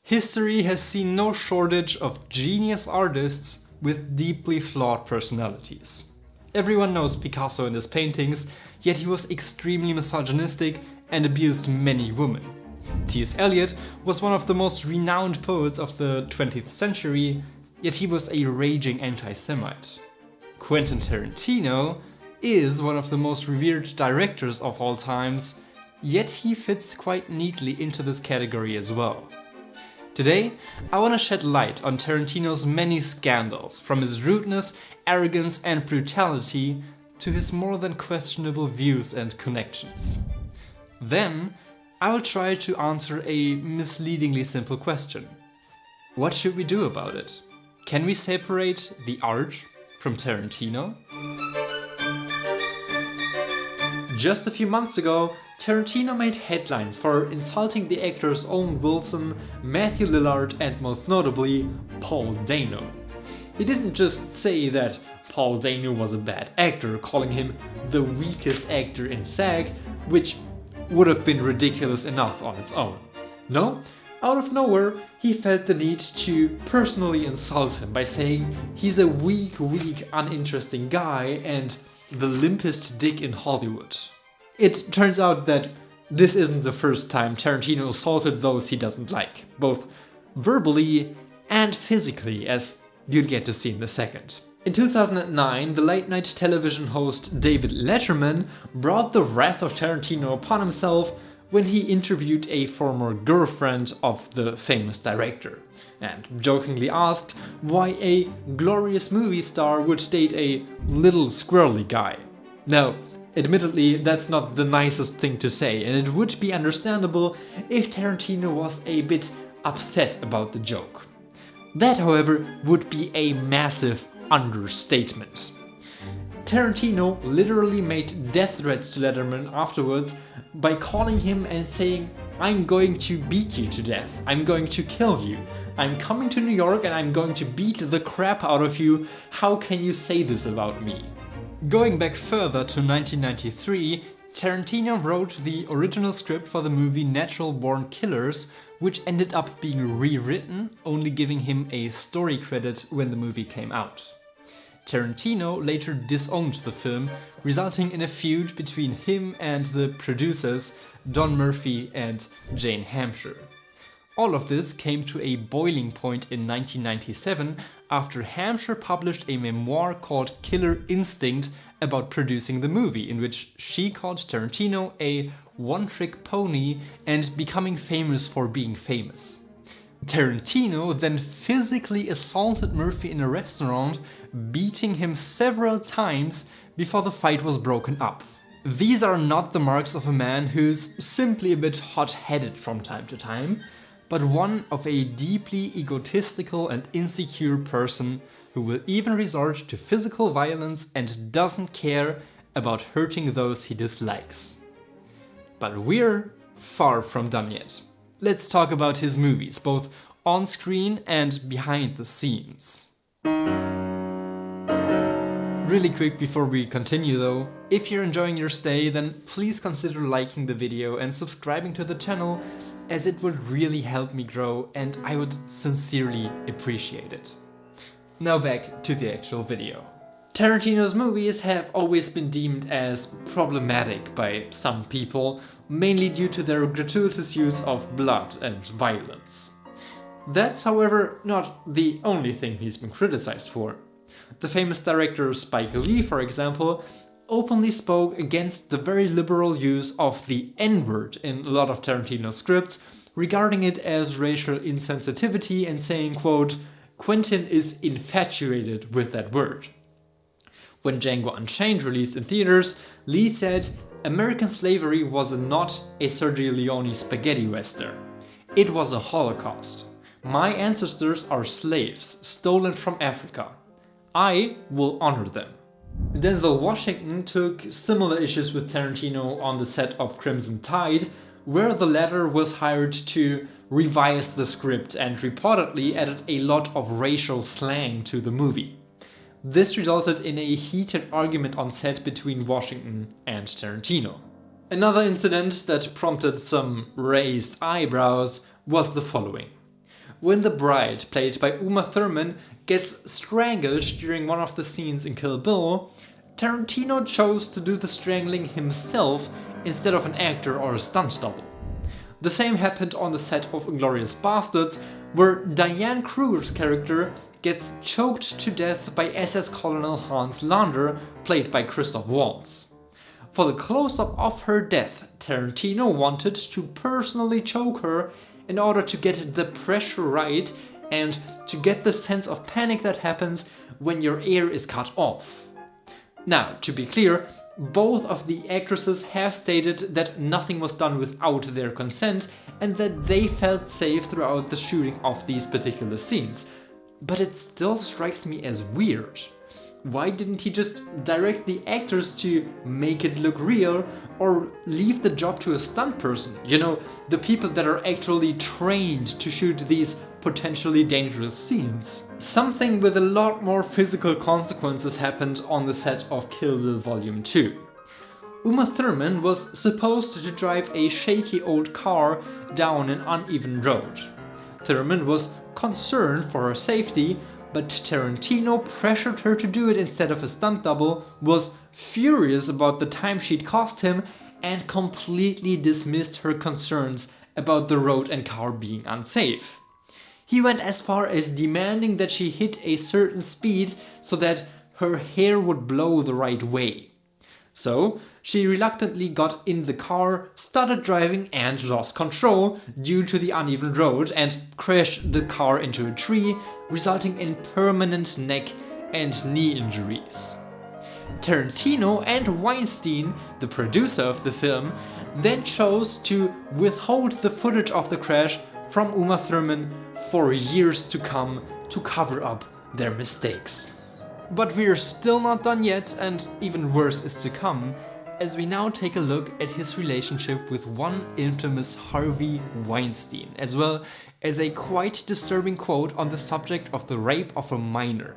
History has seen no shortage of genius artists with deeply flawed personalities. Everyone knows Picasso and his paintings, yet he was extremely misogynistic and abused many women. T.S. Eliot was one of the most renowned poets of the 20th century, yet he was a raging anti-Semite. Quentin Tarantino is one of the most revered directors of all times, yet he fits quite neatly into this category as well. Today, I want to shed light on Tarantino's many scandals, from his rudeness, arrogance and brutality to his more than questionable views and connections. Then, I will try to answer a misleadingly simple question. What should we do about it? Can we separate the art from Tarantino? Just a few months ago, Tarantino made headlines for insulting the actors Owen Wilson, Matthew Lillard and most notably, Paul Dano. He didn't just say that Paul Dano was a bad actor, calling him the weakest actor in SAG, which would have been ridiculous enough on its own. No, out of nowhere, he felt the need to personally insult him by saying he's a weak, uninteresting guy and the limpest dick in Hollywood. It turns out that this isn't the first time Tarantino assaulted those he doesn't like, both verbally and physically, as you'd get to see in a second. In 2009, the late-night television host David Letterman brought the wrath of Tarantino upon himself when he interviewed a former girlfriend of the famous director, and jokingly asked why a glorious movie star would date a little squirrely guy. Now, admittedly, that's not the nicest thing to say, and it would be understandable if Tarantino was a bit upset about the joke. That, however, would be a massive understatement. Tarantino literally made death threats to Letterman afterwards by calling him and saying, "I'm going to beat you to death, I'm going to kill you, I'm coming to New York and I'm going to beat the crap out of you, how can you say this about me?" Going back further to 1993, Tarantino wrote the original script for the movie Natural Born Killers, which ended up being rewritten, only giving him a story credit when the movie came out. Tarantino later disowned the film, resulting in a feud between him and the producers Don Murphy and Jane Hampshire. All of this came to a boiling point in 1997 after Hampshire published a memoir called Killer Instinct about producing the movie, in which she called Tarantino a one-trick pony and becoming famous for being famous. Tarantino then physically assaulted Murphy in a restaurant, beating him several times before the fight was broken up. These are not the marks of a man who's simply a bit hot-headed from time to time, but one of a deeply egotistical and insecure person who will even resort to physical violence and doesn't care about hurting those he dislikes. But we're far from done yet. Let's talk about his movies, both on screen and behind the scenes. Really quick before we continue though, if you're enjoying your stay, then please consider liking the video and subscribing to the channel, as it would really help me grow and I would sincerely appreciate it. Now back to the actual video. Tarantino's movies have always been deemed as problematic by some people, mainly due to their gratuitous use of blood and violence. That's, however, not the only thing he's been criticized for. The famous director Spike Lee, for example, openly spoke against the very liberal use of the N-word in a lot of Tarantino scripts, regarding it as racial insensitivity and saying, quote, "Quentin is infatuated with that word." When Django Unchained released in theaters, Lee said, "American slavery was not a Sergio Leone spaghetti western. It was a Holocaust. My ancestors are slaves, stolen from Africa. I will honor them." Denzel Washington took similar issues with Tarantino on the set of Crimson Tide, where the latter was hired to revise the script and reportedly added a lot of racial slang to the movie. This resulted in a heated argument on set between Washington and Tarantino. Another incident that prompted some raised eyebrows was the following. when the bride, played by Uma Thurman, gets strangled during one of the scenes in Kill Bill, Tarantino chose to do the strangling himself instead of an actor or a stunt double. The same happened on the set of Inglourious Basterds, where Diane Kruger's character gets choked to death by SS Colonel Hans Lander, played by Christoph Waltz. For the close-up of her death, Tarantino wanted to personally choke her in order to get the pressure right and to get the sense of panic that happens when your air is cut off. Now, to be clear, both of the actresses have stated that nothing was done without their consent and that they felt safe throughout the shooting of these particular scenes. But it still strikes me as weird. Why didn't he just direct the actors to make it look real or leave the job to a stunt person? You know, the people that are actually trained to shoot these potentially dangerous scenes. Something with a lot more physical consequences happened on the set of Kill Bill Volume 2. Uma Thurman was supposed to drive a shaky old car down an uneven road. Thurman was concerned for her safety, but Tarantino pressured her to do it instead of a stunt double, was furious about the time she'd cost him, and completely dismissed her concerns about the road and car being unsafe. He went as far as demanding that she hit a certain speed so that her hair would blow the right way. So she reluctantly got in the car, started driving and lost control due to the uneven road and crashed the car into a tree, resulting in permanent neck and knee injuries. Tarantino and Weinstein, the producer of the film, then chose to withhold the footage of the crash from Uma Thurman for years to come to cover up their mistakes. But we're still not done yet, and even worse is to come, as we now take a look at his relationship with one infamous Harvey Weinstein, as well as a quite disturbing quote on the subject of the rape of a minor.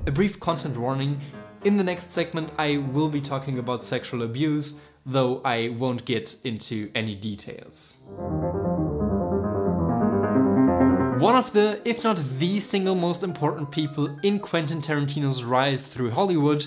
A brief content warning: in the next segment I will be talking about sexual abuse, though I won't get into any details. One of the, if not the single most important people in Quentin Tarantino's rise through Hollywood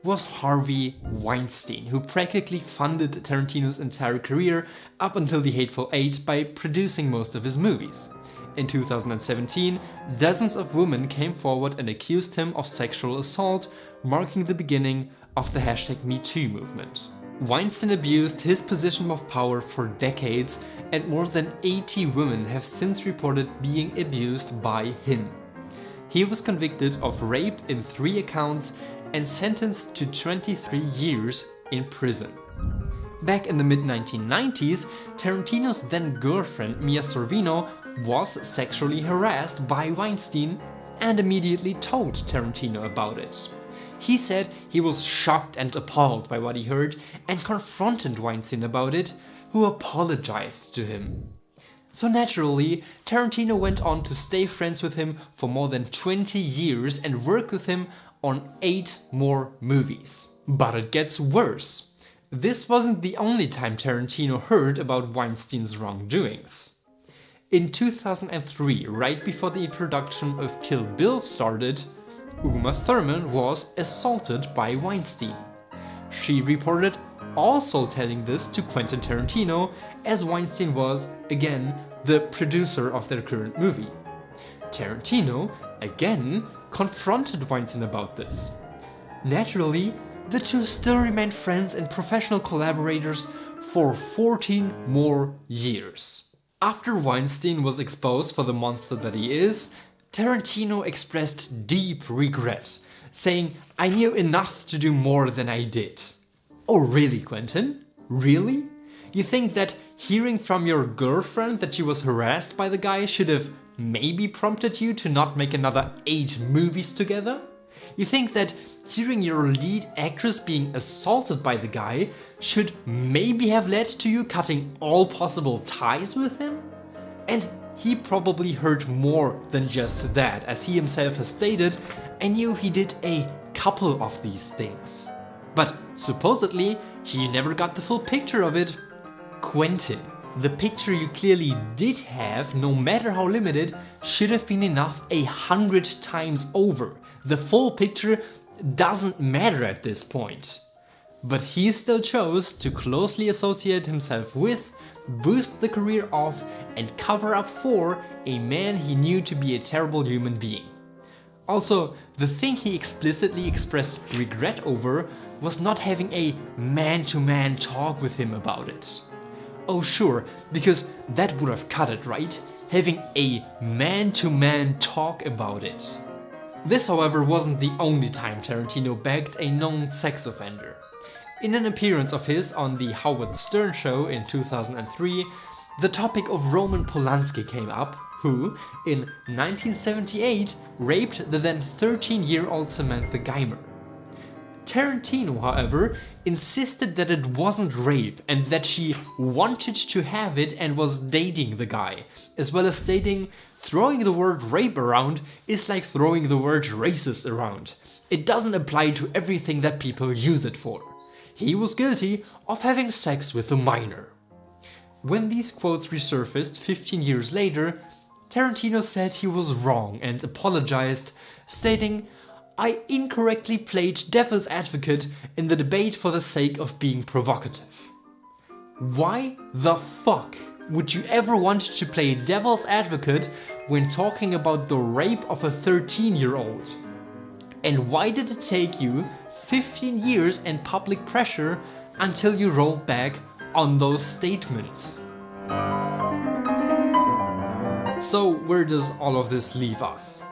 was Harvey Weinstein, who practically funded Tarantino's entire career up until The Hateful Eight by producing most of his movies. In 2017, dozens of women came forward and accused him of sexual assault, marking the beginning of the #MeToo movement. Weinstein abused his position of power for decades, and more than 80 women have since reported being abused by him. He was convicted of rape in 3 accounts and sentenced to 23 years in prison. Back in the mid-1990s, Tarantino's then girlfriend Mia Sorvino was sexually harassed by Weinstein and immediately told Tarantino about it. He said he was shocked and appalled by what he heard and confronted Weinstein about it, who apologized to him. So naturally, Tarantino went on to stay friends with him for more than 20 years and work with him on 8 more movies. But it gets worse. This wasn't the only time Tarantino heard about Weinstein's wrongdoings. In 2003, right before the production of Kill Bill started, Uma Thurman was assaulted by Weinstein. She reported also telling this to Quentin Tarantino, as Weinstein was, again, the producer of their current movie. Tarantino, again, confronted Weinstein about this. Naturally, the two still remained friends and professional collaborators for 14 more years. After Weinstein was exposed for the monster that he is, Tarantino expressed deep regret, saying, "I knew enough to do more than I did." Oh really, Quentin? Really? You think that hearing from your girlfriend that she was harassed by the guy should have maybe prompted you to not make another 8 movies together? You think that hearing your lead actress being assaulted by the guy should maybe have led to you cutting all possible ties with him? And he probably heard more than just that, as he himself has stated, "I knew he did a couple of these things." But supposedly, he never got the full picture of it. Quentin, the picture you clearly did have, no matter how limited, should have been enough 100 times over. The full picture doesn't matter at this point. But he still chose to closely associate himself with, boost the career of, and cover up for a man he knew to be a terrible human being. Also, the thing he explicitly expressed regret over was not having a man-to-man talk with him about it. Oh sure, because that would have cut it, right? Having a man-to-man talk about it. This, however, wasn't the only time Tarantino begged a known sex offender. In an appearance of his on the Howard Stern show in 2003, the topic of Roman Polanski came up, who, in 1978, raped the then 13-year-old Samantha Geimer. Tarantino, however, insisted that it wasn't rape and that she wanted to have it and was dating the guy, as well as stating, throwing the word rape around is like throwing the word racist around. It doesn't apply to everything that people use it for. He was guilty of having sex with a minor. When these quotes resurfaced 15 years later, Tarantino said he was wrong and apologized, stating, "I incorrectly played devil's advocate in the debate for the sake of being provocative." Why the fuck would you ever want to play devil's advocate when talking about the rape of a 13-year-old? And why did it take you 15 years and public pressure until you rolled back on those statements? So where does all of this leave us?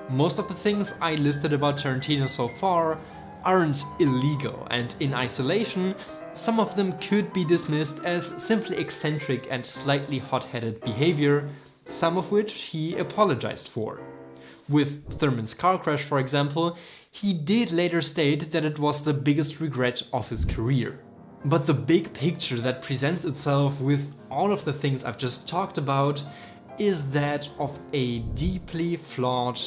Most of the things I listed about Tarantino so far aren't illegal, and in isolation, some of them could be dismissed as simply eccentric and slightly hot-headed behavior, some of which he apologized for. With Thurman's car crash, for example, he did later state that it was the biggest regret of his career. But the big picture that presents itself with all of the things I've just talked about is that of a deeply flawed,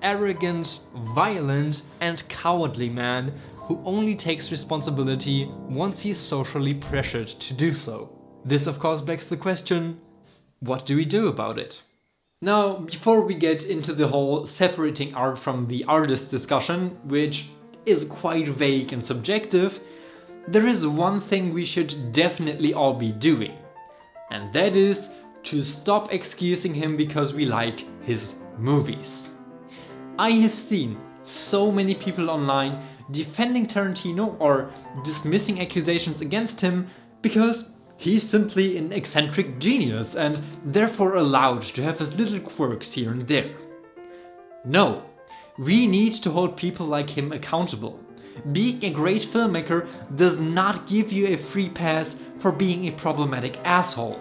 arrogant, violent, and cowardly man who only takes responsibility once he is socially pressured to do so. This of course begs the question, what do we do about it? Now, before we get into the whole separating art from the artist discussion, which is quite vague and subjective, there is one thing we should definitely all be doing, and that is to stop excusing him because we like his movies. I have seen so many people online defending Tarantino or dismissing accusations against him because he's simply an eccentric genius and therefore allowed to have his little quirks here and there. No, we need to hold people like him accountable. Being a great filmmaker does not give you a free pass for being a problematic asshole.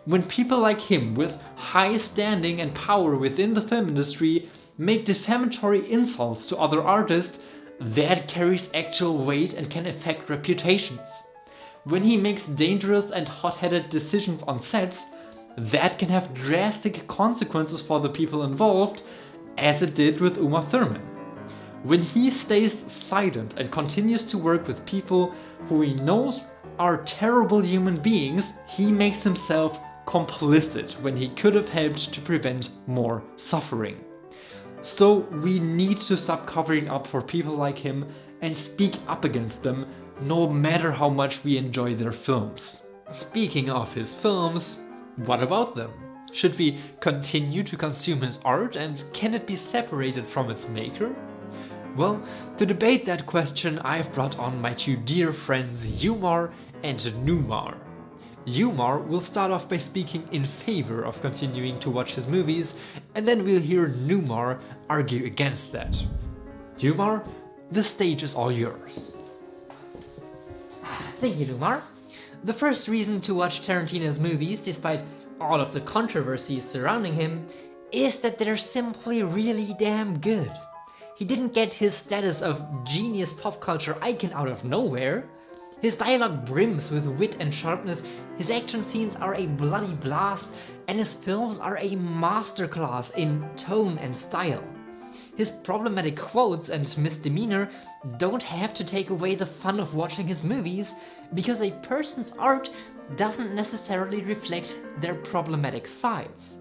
When people like him with high standing and power within the film industry make defamatory insults to other artists, that carries actual weight and can affect reputations. When he makes dangerous and hot-headed decisions on sets, that can have drastic consequences for the people involved, as it did with Uma Thurman. When he stays silent and continues to work with people who he knows are terrible human beings, he makes himself complicit when he could have helped to prevent more suffering. So we need to stop covering up for people like him and speak up against them, no matter how much we enjoy their films. Speaking of his films, what about them? Should we continue to consume his art, and can it be separated from its maker? Well, to debate that question, I've brought on my two dear friends Lumar and Lumar. Lumar will start off by speaking in favor of continuing to watch his movies, and then we'll hear Lumar argue against that. Lumar, the stage is all yours. Thank you, Lumar. The first reason to watch Tarantino's movies, despite all of the controversies surrounding him, is that they're simply really damn good. He didn't get his status of genius pop culture icon out of nowhere. His dialogue brims with wit and sharpness, his action scenes are a bloody blast, and his films are a masterclass in tone and style. His problematic quotes and misdemeanor don't have to take away the fun of watching his movies, because a person's art doesn't necessarily reflect their problematic sides.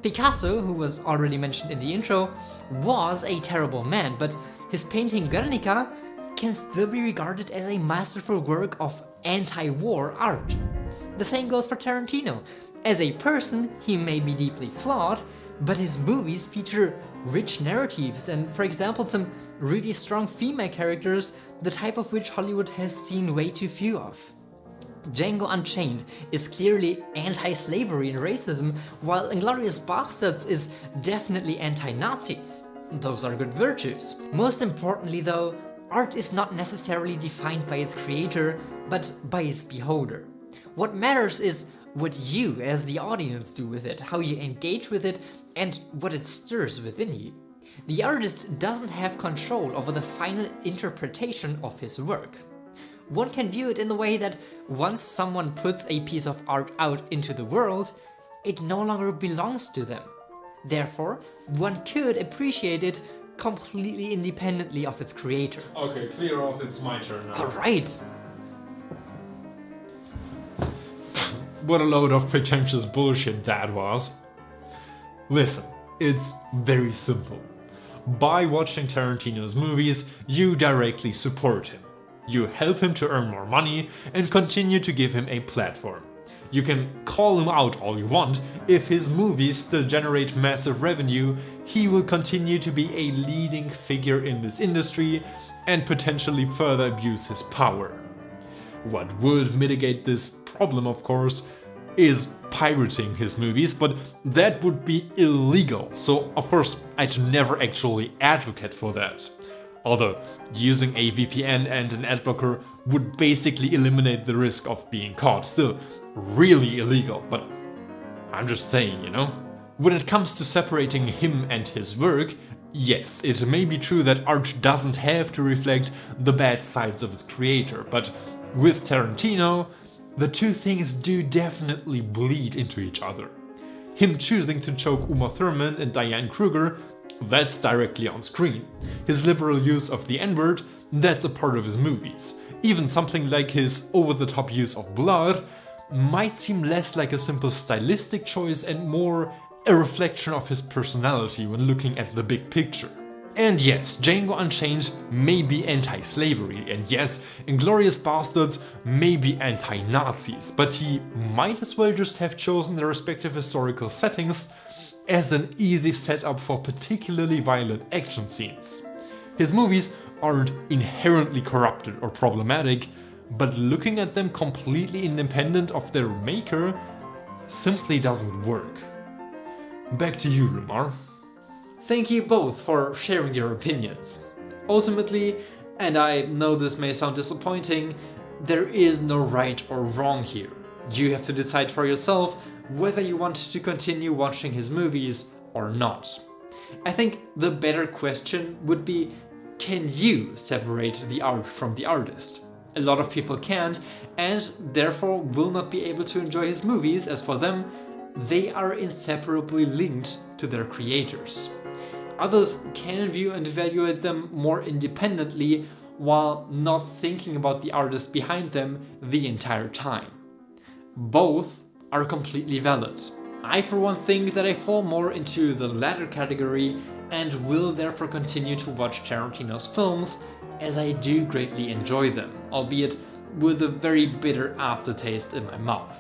Picasso, who was already mentioned in the intro, was a terrible man, but his painting Guernica can still be regarded as a masterful work of anti-war art. The same goes for Tarantino. As a person, he may be deeply flawed, but his movies feature rich narratives and, for example, some really strong female characters, the type of which Hollywood has seen way too few of. Django Unchained is clearly anti-slavery and racism, while Inglourious Basterds is definitely anti-Nazis. Those are good virtues. Most importantly though, art is not necessarily defined by its creator, but by its beholder. What matters is what you as the audience do with it, how you engage with it, and what it stirs within you. The artist doesn't have control over the final interpretation of his work. One can view it in the way that once someone puts a piece of art out into the world, it no longer belongs to them. Therefore, one could appreciate it completely independently of its creator. Okay, clear off, it's my turn now. Alright! What a load of pretentious bullshit that was. Listen, it's very simple. By watching Tarantino's movies, you directly support him. You help him to earn more money and continue to give him a platform. You can call him out all you want. If his movies still generate massive revenue, he will continue to be a leading figure in this industry and potentially further abuse his power. What would mitigate this problem, of course, is pirating his movies, but that would be illegal, so of course I'd never actually advocate for that. Although using a VPN and an adblocker would basically eliminate the risk of being caught. Still really illegal, but I'm just saying, you know? When it comes to separating him and his work, yes, it may be true that art doesn't have to reflect the bad sides of its creator, but with Tarantino, the two things do definitely bleed into each other. Him choosing to choke Uma Thurman and Diane Kruger, that's directly on screen. His liberal use of the N-word, that's a part of his movies. Even something like his over-the-top use of blood might seem less like a simple stylistic choice and more a reflection of his personality when looking at the big picture. And yes, Django Unchained may be anti-slavery, and yes, Inglourious Basterds may be anti-Nazis, but he might as well just have chosen their respective historical settings as an easy setup for particularly violent action scenes. His movies aren't inherently corrupted or problematic, but looking at them completely independent of their maker simply doesn't work. Back to you, Lumar. Thank you both for sharing your opinions. Ultimately, and I know this may sound disappointing, there is no right or wrong here. You have to decide for yourself whether you want to continue watching his movies or not. I think the better question would be, can you separate the art from the artist? A lot of people can't, and therefore will not be able to enjoy his movies, as for them, they are inseparably linked to their creators. Others can view and evaluate them more independently while not thinking about the artist behind them the entire time. Both are completely valid. I for one think that I fall more into the latter category and will therefore continue to watch Tarantino's films as I do greatly enjoy them, albeit with a very bitter aftertaste in my mouth.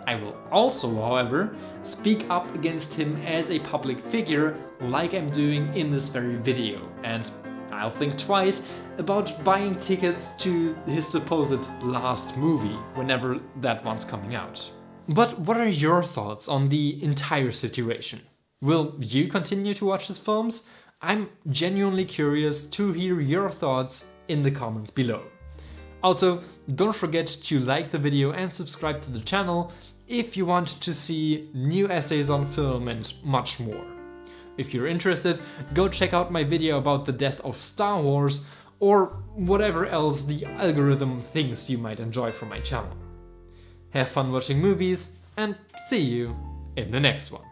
I will also, however, speak up against him as a public figure like I'm doing in this very video, and I'll think twice about buying tickets to his supposed last movie, whenever that one's coming out. But what are your thoughts on the entire situation? Will you continue to watch his films? I'm genuinely curious to hear your thoughts in the comments below. Also, don't forget to like the video and subscribe to the channel if you want to see new essays on film and much more. If you're interested, go check out my video about the death of Star Wars or whatever else the algorithm thinks you might enjoy from my channel. Have fun watching movies and see you in the next one.